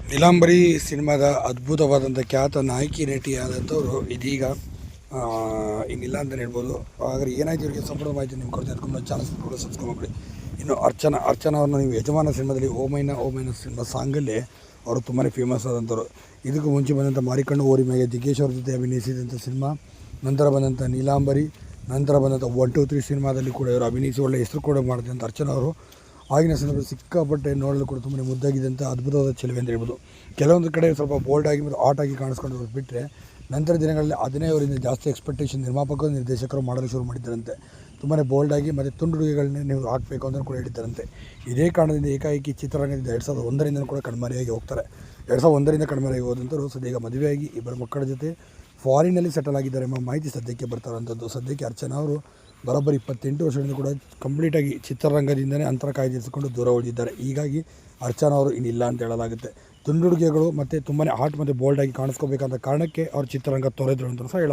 ನೀಲಾಂಬರಿ ಸಿನಿಮಾದ ಅದ್ಭುತವಾದಂಥ ಖ್ಯಾತ ನಾಯಕಿ ನಟಿಯಾದಂಥವ್ರು ಇದೀಗ ಇನ್ನಿಲ್ಲ ಅಂತಲೇ ಹೇಳ್ಬೋದು. ಹಾಗಾದ್ರೆ ಏನಾಯ್ತು ಇವರಿಗೆ ಸಂಪೂರ್ಣ ಮಾಹಿತಿ ನಿಮ್ಗೆ ಕೊಡ್ತೀನಿ. ಅದಕ್ಕೆ ಚಾನಲ್ ಕೂಡ ಸಬ್ಸ್ಕ್ರೈಬ್ ಮಾಡಿ. ಇನ್ನು ಅರ್ಚನಾ ಅವ್ರನ್ನ ನೀವು ಯಜಮಾನ ಸಿನಿಮಾದಲ್ಲಿ ಓಮೈನ ಸಿನಿಮಾ ಸಾಂಗಲ್ಲಿ ಅವರು ತುಂಬಾ ಫೇಮಸ್ ಆದಂಥವ್ರು. ಇದಕ್ಕೂ ಮುಂಚೆ ಬಂದಂಥ ಮಾರಿಕಣ್ಣು ಓರಿ ಮ್ಯಾಗೆ ದಿಗೇಶ್ ಅವ್ರ ಜೊತೆ ಅಭಿನಯಿಸಿದಂಥ ಸಿನಿಮಾ, ನಂತರ ಬಂದಂಥ ನೀಲಾಂಬರಿ, ನಂತರ ಬಂದಂಥ 1, 2, 3 ಸಿನಿಮಾದಲ್ಲಿ ಕೂಡ ಇವರು ಅಭಿನಯಿಸಿ ಒಳ್ಳೆ ಹೆಸರು ಕೂಡ ಮಾಡಿದಂಥ ಅರ್ಚನಾ ಅವರು ಆಗಿನ ಸಂದರ್ಭದಲ್ಲಿ ಸಿಕ್ಕಾಪಟ್ಟೆ ನೋಡಲು ಕೂಡ ತುಂಬಾ ಮುದ್ದಾಗಿದ್ದಂಥ ಅದ್ಭುತವಾದ ಚೆಲುವೆ ಅಂತ ಹೇಳ್ಬೋದು. ಕೆಲವೊಂದು ಕಡೆ ಸ್ವಲ್ಪ ಬೋಲ್ಡಾಗಿ ಮತ್ತು ಆಟಾಗಿ ಕಾಣಿಸ್ಕೊಂಡು ಬಿಟ್ಟರೆ, ನಂತರ ದಿನಗಳಲ್ಲಿ ಅದನ್ನೇ ಅವರಿಂದ ಜಾಸ್ತಿ ಎಕ್ಸ್ಪೆಕ್ಟೇಷನ್ ನಿರ್ಮಾಪಕರು ನಿರ್ದೇಶಕರು ಮಾಡಲು ಶುರು ಮಾಡಿದ್ದಾರಂತೆ. ತುಂಬಾ ಬೋಲ್ಡಾಗಿ ಮತ್ತು ತುಂಡುಡುಗೆಗಳನ್ನೇ ನೀವು ಹಾಕಬೇಕು ಅಂತ ಕೂಡ ಹೇಳಿದ್ದಾರಂತೆ. ಇದೇ ಕಾರಣದಿಂದ ಏಕಾಏಕಿ ಚಿತ್ರರಂಗದಿಂದ 2001ರಿಂದ ಕೂಡ ಕಣ್ಮರೆಯಾಗಿ ಹೋಗ್ತಾರೆ. 2001ರಿಂದ ಕಣ್ಮರೆಯಾಗಿ ಹೋದಂಥವ್ರು ಸದ್ಯ ಮದುವೆಯಾಗಿ ಇಬ್ಬರು ಮಕ್ಕಳ ಜೊತೆ ಫಾರಿನಲ್ಲಿ ಸೆಟಲ್ ಆಗಿದ್ದಾರೆ ಎಂಬ ಮಾಹಿತಿ ಸದ್ಯಕ್ಕೆ ಬರ್ತಾರಂಥದ್ದು. ಸದ್ಯಕ್ಕೆ ಅರ್ಚನಾ ಅವರು ಬರೋಬ್ಬರಿ 28 ವರ್ಷದಿಂದ ಕೂಡ ಕಂಪ್ಲೀಟಾಗಿ ಚಿತ್ರರಂಗದಿಂದಲೇ ಅಂತರ ಕಾಯ್ದಿರಿಸಿಕೊಂಡು ದೂರ ಉಳಿದಿದ್ದಾರೆ. ಹೀಗಾಗಿ ಅರ್ಚನಾ ಅವರು ಇನ್ನಿಲ್ಲ ಅಂತ ಹೇಳಲಾಗುತ್ತೆ. ತುಂಡುಡುಗೆಗಳು ಮತ್ತು ತುಂಬಾ ಹಾಟ್ ಮತ್ತು ಬೋಲ್ಡಾಗಿ ಕಾಣಿಸ್ಕೋಬೇಕಂತ ಕಾರಣಕ್ಕೆ ಅವ್ರು ಚಿತ್ರರಂಗ ತೊರೆದ್ರು ಅಂತ ಸಹ ಹೇಳಲಾಗುತ್ತೆ.